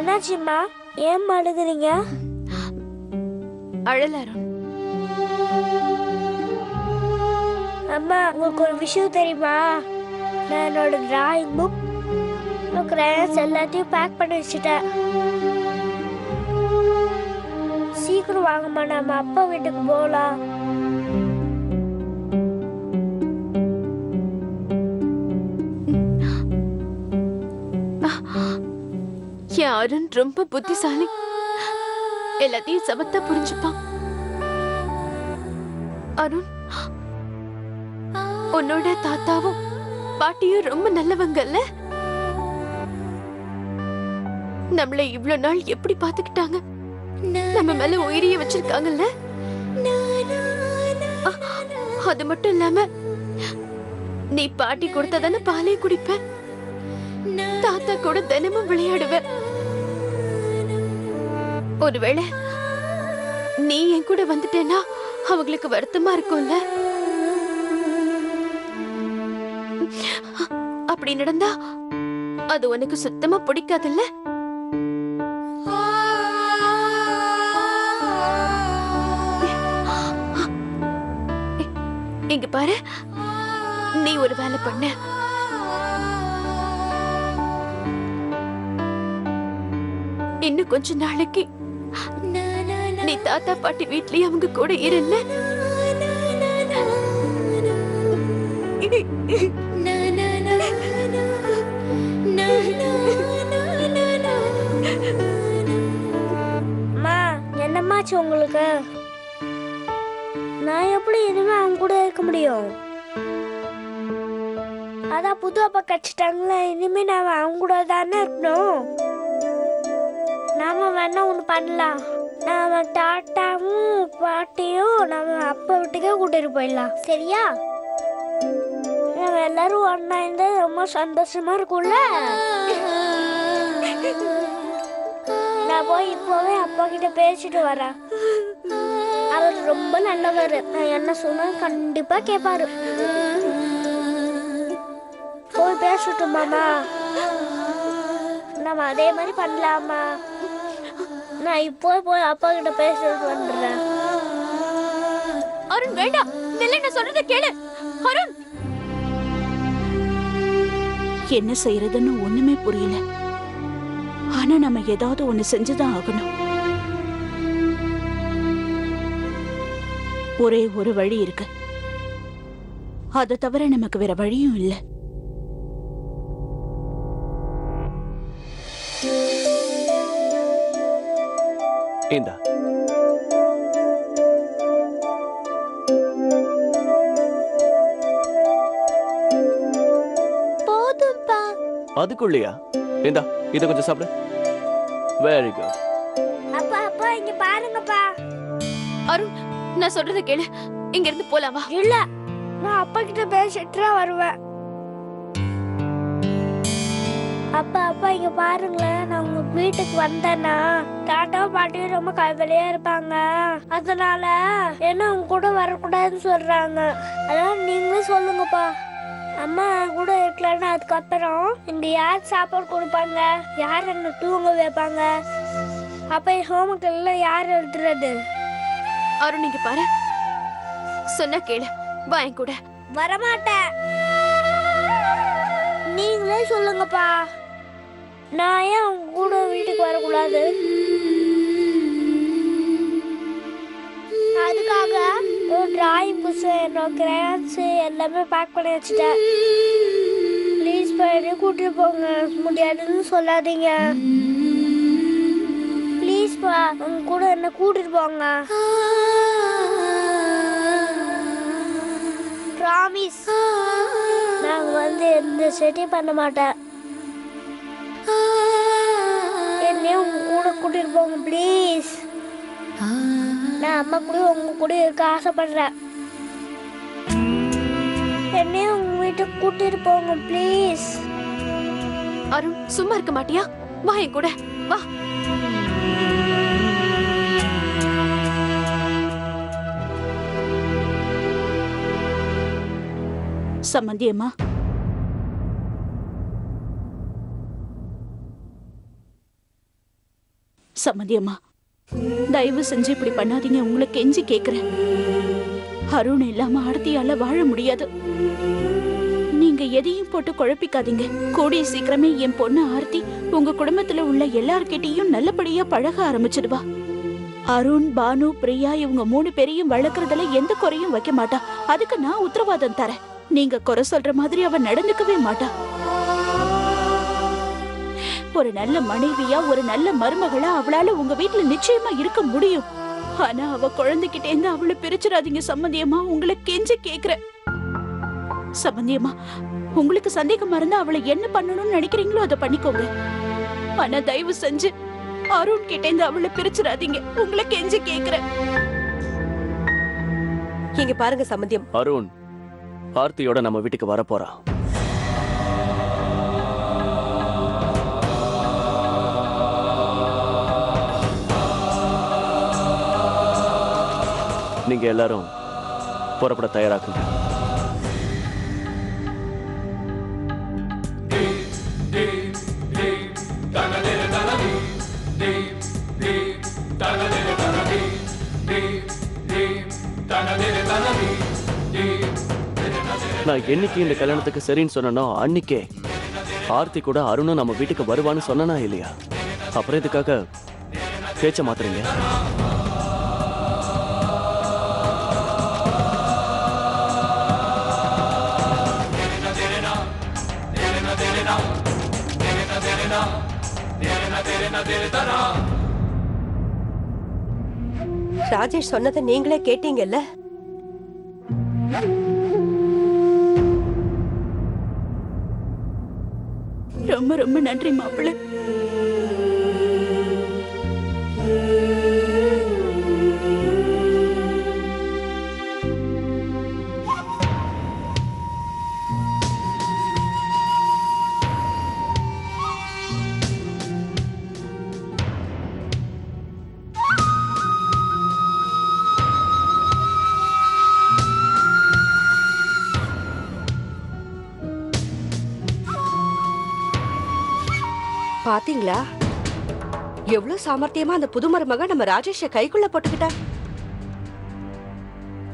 என்னாச்சும்மா? ஏன் அழுகுறீங்க? அழல அருண். அம்மா, உங்களுக்கு ஒரு விஷயம் தெரியுமா? நான் என்னோட டிராயிங் புக் கிரேயன்ஸ் எல்லாத்தையும் பேக் பண்ணி வச்சுட்டேன். சீக்கிரம் வாங்கம்மா, நம்ம அப்பா வீட்டுக்கு போகலாம். என் அருண் ரொம்ப புத்திசாலி. எல்லாத்தையும் சமத்தா புரிஞ்சுப்பான். அருண், உன்னோட தாத்தாவும் பாட்டியும் ரொம்ப நல்லவங்கல்ல. நம்மள இவ்வளவு நாள் எப்படி பாத்துக்கிட்டாங்க? நம்ம மேல உயிரிய வச்சிருக்காங்கல்ல. அது மட்டும் இல்லாம நீ பாட்டி கொடுத்ததான பாலே குடிப்ப, தாத்தா கூட தினமும் விளையாடுவ. ஒருவேளை நீ என் கூட வந்துட்டேன்னா அவங்களுக்கு வருத்தமா இருக்கும்ல. அப்படி நடந்தா அது உனக்கு சுத்தமா பிடிக்காதுல்ல. இங்க பாரு, நீ ஒரு வேலை பண்ண. இன்னும் கொஞ்ச நாளைக்கு நீ தாத்தா பாட்டி வீட்லயே அவங்க கூட இருந்த. அம்மா, என்னம்மாச்சு உங்களுக்கு? நான் எப்படி இனிமே அவங்க கூட இருக்க முடியும்? அதான் புது அப்பா கடிச்சிட்டாங்களே, இனிமே நாம அவங்க கூட தானே இருக்கணும். நாம வேணா ஒண்ணு பண்ணலாம். நாம தாத்தாவும் பாட்டியும் நம்ம அப்பா வீட்டுக்கே கூட்டிட்டு போயிடலாம், சரியா? நம்ம எல்லாரும் ஒன்னா இருந்தா ரொம்ப சந்தோஷமா இருக்கும்ல. நான் போய் இப்போவே அப்பா கிட்ட பேசிட்டு வரேன். அவர் ரொம்ப நல்லவர். நான் என்ன சொன்னா கண்டிப்பா கேட்பாரு. போய் பேசட்டும் மாமா. நம்ம அதே மாதிரி பண்ணலாமா? நான் இப்போ போய் அப்பா கிட்ட பேசிட்டு வந்துடுறேன். அருண் வேண்டாம், நான் சொல்றத கேளு. அருண், என்ன செய்யறதுன்னு ஒண்ணுமே புரியல. ஆனா நம்ம ஏதாவது ஒண்ணு செஞ்சுதான் ஆகணும். ஒரே ஒரு வழி இருக்கு. அதை தவிர நமக்கு வேற வழியும் இல்லை. இந்தா. போதும்பா. அதுக்குள்ளையா? இந்தா, இத கொஞ்சம் சாப்பிடு. Very good. அப்பா அப்பா இங்க பாருங்கப்பா. அருண், நான் சொல்றத கேளு. இங்க இருந்து போலாமா? இல்ல, நான் அப்பா கிட்ட பேசிட்டு வருவேன். அப்பா அப்பா இங்க பாருங்களேன், நான் உங்க வீட்டுக்கு வந்தேன்னா தாத்தாவும் பாட்டியும் ரொம்ப கவலையா இருப்பாங்க. அதனால என்ன உங்க கூட வரக்கூடாதுன்னு சொல்றாங்க. அதனால நீங்களும் சொல்லுங்கப்பா. அம்மா கூட இருக்கலன்னா அதுக்கப்புறம் இங்க யார் சாப்பாடு கொடுப்பாங்க, யார் என்ன தூங்க வைப்பாங்க, அப்ப ஹோம்ஒர்க் எல்லாம் யார் எழுதுறது? அருண், இங்க பாரு, சொன்ன கேளு. வா என் கூட. வரமாட்டேன். நீங்களே சொல்லுங்கப்பா. நான் ஏன் உங்க கூட வீட்டுக்கு வரக்கூடாது? அதுக்காக ஒரு டிராயிங் புக்ஸ், என்னோட கிரேயான்ஸ் எல்லாமே பேக் பண்ணி வச்சுட்டேன். ப்ளீஸ் போய் கூட்டிட்டு போங்க. முடியாதுன்னு சொல்லாதீங்க. ப்ளீஸ் பா, உங்க கூட என்ன கூட்டிட்டு போங்க. ப்ராமிஸ். நான் வந்து எந்த செட்டையும் பண்ண மாட்டேன். என்னையும் உங்க கூட கூட்டிட்டு போங்க ப்ளீஸ். நான் அம்மா கூட உங்க கூட இருக்க ஆசைப்படுறேன். என்னையும் உங்க வீட்டுக்கு கூட்டிட்டு போங்க ப்ளீஸ். அருண், சும்மா இருக்க மாட்டியா? வா என் கூட, வா. சம்மந்தி அம்மா, சம்மந்தி அம்மா, தயவு செஞ்சு இப்படி பண்ணாதீங்க. உங்களை கெஞ்சி கேக்குறேன். அருண் இல்லாம ஆர்த்தியால வாழ முடியாது. நீங்க எதையும் போட்டு குழப்பிக்காதீங்க. கூடிய சீக்கிரமே என் பொண்ணு ஆர்த்தி உங்க குடும்பத்துல உள்ள எல்லார்கிட்டயும் நல்லபடியா பழக ஆரம்பிச்சிடுவா. அருண், பானு, பிரியா இவங்க 3 பேரையும் வளர்க்கறதுல எந்த குறையும் வைக்க மாட்டா. அதுக்கு நான் உத்தரவாதம் தரேன். நீங்க குறை சொல்ற மாதிரி அவ நடந்துக்கவே மாட்டா. ஒரு நல்ல மனைவியா, ஒரு நல்ல மருமகளா அவளால உங்க வீட்டுல நிச்சயமா இருக்க முடியும். ஆனா அவ குழந்தைகிட்ட இருந்து அவளை பிரிச்சிடாதீங்க சம்மந்தியம்மா. உங்களை கெஞ்சி கேக்குறேன் சம்மந்தியம்மா. உங்களுக்கு சந்தேகமா இருந்தா அவளை என்ன பண்ணணும்னு நினைக்கிறீங்களோ அதை பண்ணிக்கோங்க. ஆனா தயவு செஞ்சு அருண் கிட்ட இருந்து அவளை பிரிச்சிடாதீங்க. உங்களை கெஞ்சி கேக்குறேன். இங்க பாருங்க சம்மந்தியம், அருண் ஆர்த்தியோட நம்ம வீட்டுக்கு வரப்போறா. நீங்க எல்லாரும் புறப்பட தயாராக்குங்க. நான் என்னைக்கு இந்த கல்யாணத்துக்கு சரின்னு சொன்னனோ அன்னைக்கே ஆர்த்தி கூட அருணும் நம்ம வீட்டுக்கு வருவான்னு சொன்னா இல்லையா? அப்புறம் இதுக்காக பேச்ச மாத்துறீங்க? ராஜேஷ் சொன்னதை நீங்களே கேட்டீங்கல்ல. ரொம்ப ரொம்ப நன்றி மாப்பிள்ளை. பாத்தீங்களா எவ்வளவு சாமர்த்தியமா அந்த புது மருமக நம்ம ராஜேஷ கைக்குள்ள போட்டுக்கிட்டா.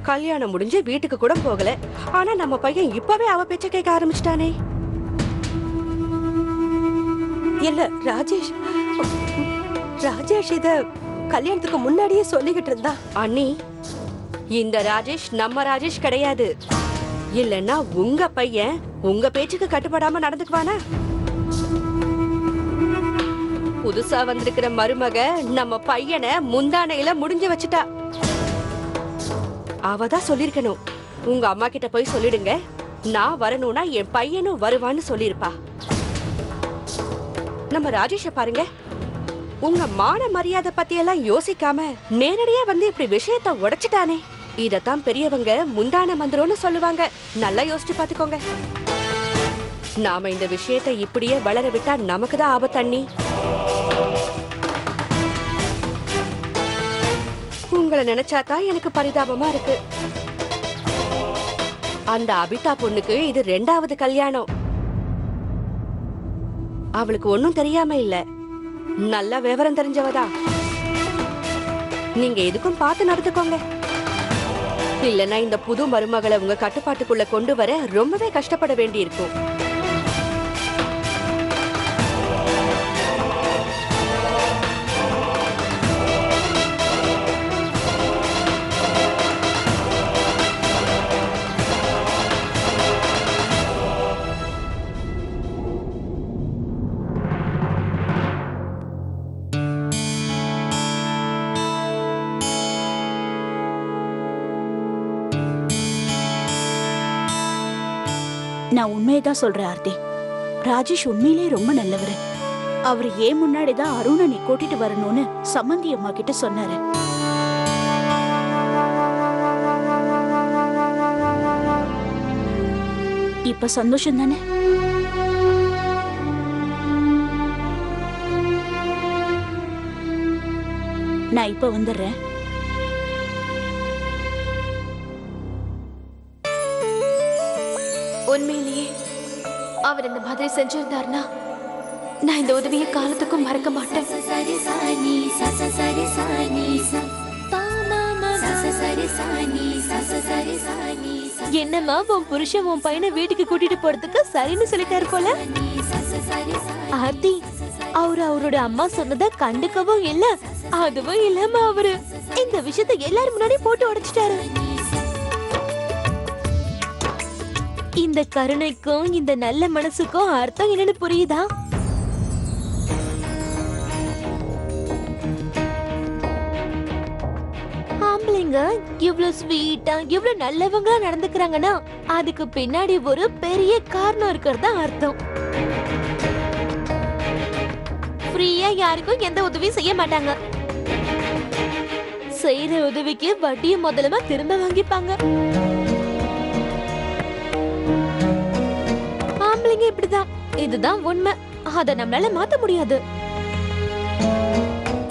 கல்யாணம் முடிஞ்சு வீட்டுக்கு கூட போகல. ஆனா நம்ம பையன் இப்பவே அவ பேச்ச கேட்க ஆரம்பிச்சிட்டானே. இல்ல ராஜேஷ் இத கல்யாணத்துக்கு முன்னாடியே சொல்லிக்கிட்டு இருந்தா. அண்ணி, இந்த ராஜேஷ் நம்ம ராஜேஷ் கிடையாது. இல்லன்னா உங்க பையன் உங்க பேச்சுக்கு கட்டுப்படாம நடந்துக்குவானா? புதுசா வந்திருக்கிற மருமக நம்ம பையனை முந்தானையில முடிஞ்சு வச்சுட்டா. அவதான் சொல்லிருக்கணும், உங்க அம்மா கிட்ட போய் சொல்லிடுங்க, நான் வரணும்னா என் பையனும் வருவான்னு சொல்லிருப்பா. நம்ம ராஜேஷ பாருங்க, உங்க மான மரியாதை பத்தி எல்லாம் யோசிக்காம நேரடியா வந்து இப்படி விஷயத்த உடைச்சிட்டானே. இதத்தான் பெரியவங்க முந்தான மந்திரம்னு சொல்லுவாங்க. நல்லா யோசிச்சு பாத்துக்கோங்க. நாம இந்த விஷயத்தை இப்படியே வளர விட்டா நமக்குதான் ஆபத்தண்ணி. உங்களை நினைச்சாதான் எனக்கு பரிதாபமா இருக்கு. அந்த அபிதா பொண்ணுக்கு இது 2வது கல்யாணம். அவளுக்கு ஒன்னும் தெரியாம இல்ல, நல்ல விவரம் தெரிஞ்சவதா. நீங்க எதுக்கும் பார்த்து நடந்துக்கோங்க. இல்லன்னா இந்த புது மருமகளை உங்க கட்டுப்பாட்டுக்குள்ள கொண்டு வர ரொம்பவே கஷ்டப்பட வேண்டி இருக்கும். நான் உண்மையதான் சொல்றேன் ஆர்த்தி. ராஜேஷ் உண்மையிலே ரொம்ப நல்லவர். அவர் ஏன் முன்னாடிதான் அருணை நீ கூட்டிட்டு வரணும்னு சம்மந்தி அம்மா கிட்ட சொன்னாரு. இப்ப சந்தோஷம் தானே? நான் இப்ப வந்துடுறேன். உண்மையிலேயே அவர் இந்த மாதிரி செஞ்சிருந்தாருன்னா நான் இந்த உதவியை காலத்துக்கும் மறக்க மாட்டேன். என்னம்மா உன் புருஷன் உன் பையனை வீட்டுக்கு கூட்டிட்டு போறதுக்கு சரின்னு சொல்லிட்டாரு போல. ஆர்த்தி, அவரோட அம்மா சொன்னதை கண்டுக்கவும் இல்ல, அதுவும் இல்லாம அவரு இந்த விஷயத்தை எல்லாரும் முன்னாடி போட்டு உடைச்சிட்டாரு. இந்த கருணைக்கும் இந்த நல்ல மனசுக்கும் அர்த்தம் என்னன்னு புரியுதா? ஆம்பளைங்க இவ்ளோ ஸ்வீட்டா இவ்ளோ நல்லவங்களா நடந்துக்கிறாங்கன்னா அதுக்கு பின்னாடி ஒரு பெரிய காரணம் இருக்கிறதா அர்த்தம். ஃப்ரீயா யாருக்கும் எந்த உதவியும் செய்ய மாட்டாங்க. செய்யற உதவிக்கு வட்டியும் முதலமா திரும்ப வாங்கிப்பாங்க. ஆம்பளைங்க இப்படிதான், இதுதான் உண்மை. அத நம்மளால மாத்த முடியாது.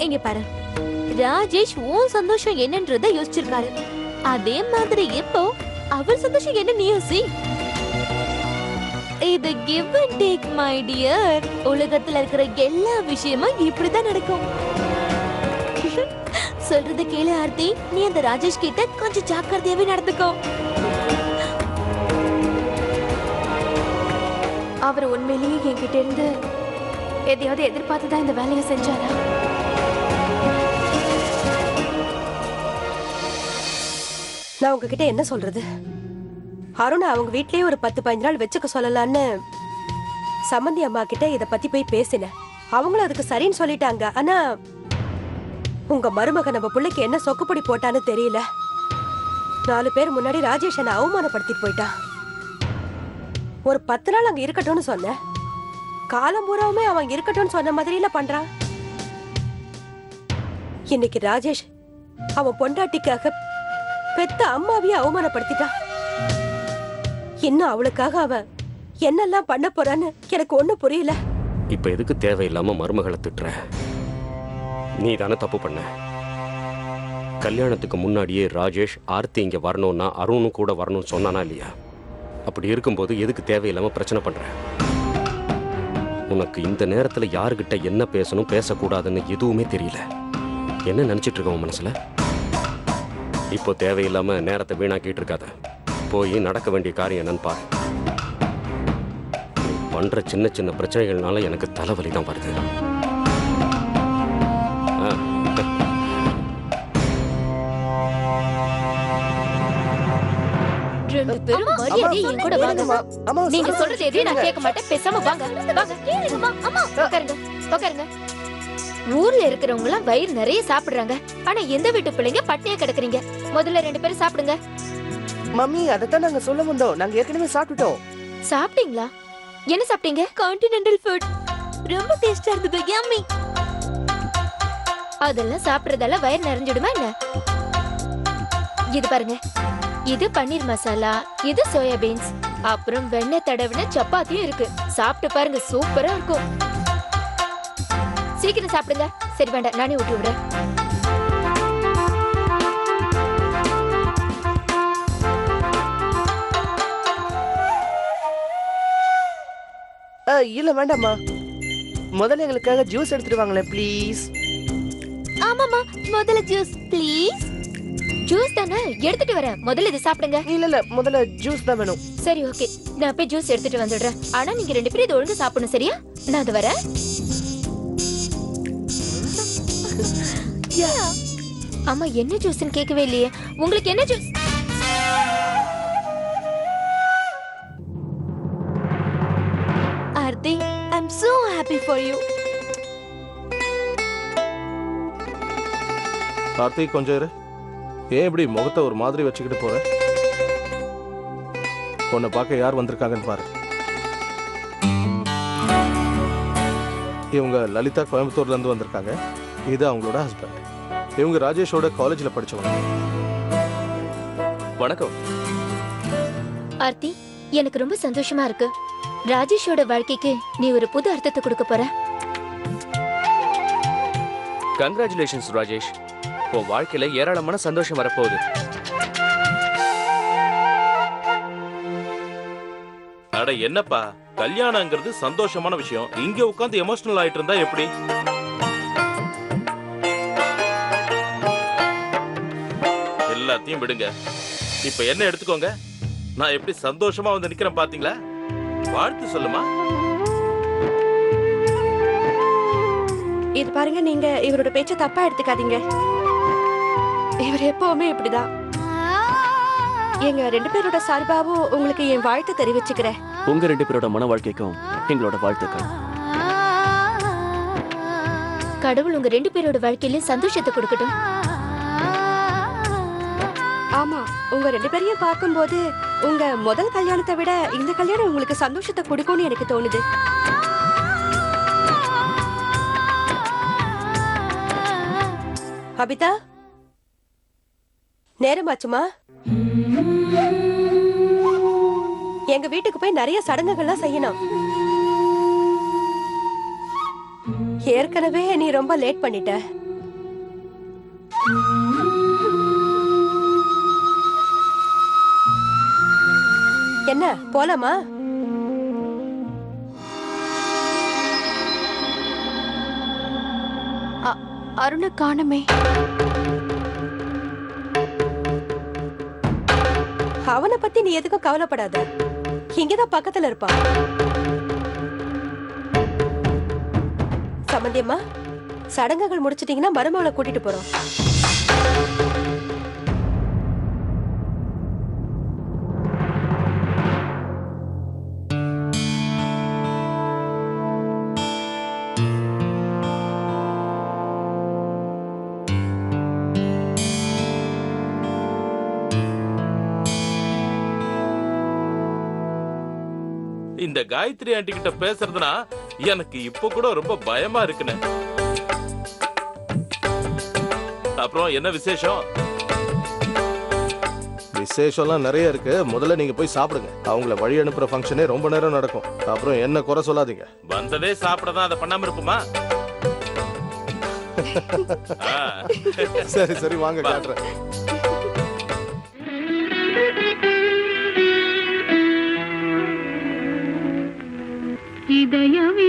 இங்க பாரு, ராஜேஷ் உன் சந்தோஷம் என்னன்றத யோசிச்சிருக்காரு. அதே மாதிரி இப்போ அவர் சந்தோஷம் என்ன நீ யோசி. இது give and take my dear. உலகத்துல இருக்கிற எல்லா விஷயமும் இப்படிதான் நடக்கும். சொல்றத கேளு ஆர்த்தி, நீ அந்த ராஜேஷ் கிட்ட கொஞ்சம் ஜாக்கிரதையாவே நடந்துக்கோ. அவர் உண்மையிலேயே என்கிட்ட இருந்து எதையாவது எதிர்பார்த்துதான் இந்த வேலையை செஞ்சாரா? நான் உங்ககிட்ட என்ன சொல்றது? அருணை அவங்க வீட்லயே ஒரு 10-15 நாள் வச்சுக்க சொல்லலான்னு சம்மந்தி அம்மா கிட்ட இத பத்தி போய் பேசினேன். அவங்களும் அதுக்கு சரின்னு சொல்லிட்டாங்க. ஆனா உங்க மருமக நம்ம பிள்ளைக்கு என்ன சொக்குப்பொடி போட்டான்னு தெரியல. 4 பேர் முன்னாடி ராஜேஷ் என்ன அவமானப்படுத்திட்டு போயிட்டான். ஒரு 10 நாள் அங்க இருக்கட்டும்னு சொன்னேன். காலம் பூராவுமே அவன் இருக்கட்டும்னு சொன்ன மாதிரில பண்றான். இன்னைக்கு ராஜேஷ் அவன் பொண்டாட்டிக்காக பெத்த அம்மாவையே அவமானப்படுத்திட்டான். இன்னும் அவளுக்காக அவன் என்னெல்லாம் பண்ண போறான்னு எனக்கு ஒண்ணும் புரியல. இப்ப எதுக்கு தேவையில்லாம மருமகளை திட்டுற? நீ தானே தப்பு பண்ண. கல்யாணத்துக்கு முன்னாடியே ராஜேஷ் ஆர்த்தி இங்க வரணும்னா அருணும் கூட வரணும்னு சொன்னானா இல்லையா? அப்படி இருக்கும்போது எதுக்கு தேவையில்லாம பிரச்சனை பண்ற? உனக்கு இந்த நேரத்துல யாருகிட்ட என்ன பேசணும் பேசக்கூடாதுன்னு எதுவுமே தெரியல. என்ன நினைச்சிட்டு இருக்க உன் மனசுல? இப்போ தேவையில்லாம நேரத்தை வீணாக்கிட்டு இருக்காத. போய் நடக்க வேண்டிய காரியம் என்னன்னு பாரு. நீ பண்ற சின்ன சின்ன பிரச்சனைகள்னால எனக்கு தலைவலி தான் வருது. ரெண்டு பேரும் மரியாதை என் கூட வாங்க. நீங்க சொல்றது எதையும் நான் கேட்க மாட்டேன். பேசாம வாங்க. வாங்க. கேளுங்கம்மா. அம்மா உட்காருங்க. உட்காருங்க. ஊர்ல இருக்கிறவங்க எல்லாம் வயிறு நிறைய சாப்பிடுறாங்க. ஆனா எந்த வீட்டு பிள்ளைங்க பட்னியா கிடக்குறீங்க? முதல்ல 2 பேரும் சாப்பிடுங்க. மம்மி, அதத்தான் நாங்க சொல்ல வந்தோம். நாங்க ஏற்கனவே சாப்பிட்டுட்டோம். சாப்பிட்டீங்களா? என்ன சாப்பிட்டீங்க? Continental food. ரொம்ப டேஸ்டா இருந்தது. யம்மி. அதெல்லாம் சாப்பிடுறதால வயிறு நிறைஞ்சிடுமா என்ன? இது பாருங்க. இது பன்னீர் மசாலா, இது சோயா பீன்ஸ், அப்புறம் வெண்ணெய் தடவின சப்பாத்தியும் இருக்கு. சாப்பிட்டு பாருங்க, சூப்பரா இருக்கும். சீக்கிரம் சாப்பிடுங்க. சரி வேண்டாம், நானே ஊட்டி விடுறேன். இல்ல வேண்டாம்மா, முதல்ல எங்களுக்காக ஜூஸ் எடுத்துட்டு வாங்களேன் ப்ளீஸ். ஆமாமா, முதல்ல ஜூஸ் ப்ளீஸ். ஜூஸ் தானே, எடுத்துட்டு வரேன். முதல்ல இது சாப்பிடுங்க. இல்ல முதல்ல ஜூஸ் தான் வேணும். சரி ஓகே, நான் போய் ஜூஸ் எடுத்துட்டு வந்துடுறேன். ஆனா நீங்க 2 பேரும் இது ஒழுங்கா சாப்பிடணும், சரியா? நான் அது வரேன். அம்மா, என்ன ஜூஸ்னு கேட்கவே இல்லையே. உங்களுக்கு என்ன juice? Aarthi, I am so happy for you. Karthik, கொஞ்சம் இரு. ஏன் இப்படி முகத்தை ஒரு மாதிரி வச்சுக்கிட்டு போற? உன்னை பார்க்க யார் வந்திருக்காங்கன்னு பாரு. இவங்க லலிதா கோயம்புத்தூர்ல இருந்து வந்திருக்காங்க. இது அவங்களோட ஹஸ்பண்ட். இவங்க ராஜேஷோட காலேஜ்ல படிச்சவங்க. வணக்கம். ஆர்த்தி, எனக்கு ரொம்ப சந்தோஷமா இருக்கு. ராஜேஷோட வாழ்க்கைக்கு நீ ஒரு புது அர்த்தத்தை கொடுக்க போற. கங்க்ராச்சுலேஷன்ஸ் ராஜேஷ். உன் வாழ்க்கையில ஏராளமான சந்தோஷம் வரப்போகுது. அட அட என்னப்பா, கல்யாணங்கிறது சந்தோஷமான விஷயம். இங்க உட்கார்ந்து எமோஷனல் ஆயிட்டு இருந்தா எப்படி? எல்லாத்தையும் விடுங்க. இப்ப என்ன எடுத்துக்கோங்க. நான் எப்படி சந்தோஷமா வந்து நிக்கிறேன் பாத்தீங்களா? வாழ்த்து சொல்லுமா. இது பாருங்க, நீங்க இவரோட பேச்ச தப்பா எடுத்துக்காதீங்க. இவர் எப்பவுமே இப்படிதான். எங்க 2 பேரோட சார்பாவும் உங்களுக்கு என் வாழ்த்து தெரிவிச்சுக்கிறேன். உங்க 2 பேரோட மன வாழ்க்கைக்கும் எங்களோட வாழ்த்துக்கள். கடவுள் உங்க 2 பேரோட வாழ்க்கையில சந்தோஷத்தை கொடுக்கட்டும். ஆமா, உங்க 2 பேரையும் பார்க்கும்போது உங்க முதல் கல்யாணத்தை விட இந்த கல்யாணம் உங்களுக்கு சந்தோஷத்தை கொடுக்கும்னு எனக்கு தோணுது. அபிதா, நேரமாச்சுமா? எங்க வீட்டுக்கு போய் நிறைய சடங்குகள்லாம் செய்யணும். ஏற்கனவே நீ ரொம்ப லேட் பண்ணிட்ட. என்ன, போலாமா? அருணை காணுமே. அவனை பத்தி நீ எதுக்கும் கவலைப்படாத. இங்கதான் பக்கத்துல இருப்பான். சம்பந்தியம்மா, சடங்குகள் முடிச்சிட்டீங்கன்னா மருமகளை கூட்டிட்டு போறோம். இந்த காயத்ரி ஆண்டி கிட்ட பேசுறதுனா எனக்கு இப்ப கூட ரொம்ப பயமா இருக்குன்னு. அப்புறம் என்ன விசேஷம்? விசேஷம்லாம் நிறைய இருக்கு. முதல்ல நீங்க போய் சாப்பிடுங்க. அவங்கள வழி அனுப்புற ஃபங்க்ஷனே ரொம்ப நேரம் நடக்கும். அப்புறம் என்ன குறை சொல்லாதீங்க. வந்ததே சாப்பிடதான், அதை பண்ணாம இருப்போமா? சரி சரி, வாங்க காட்டுறேன். இதயமே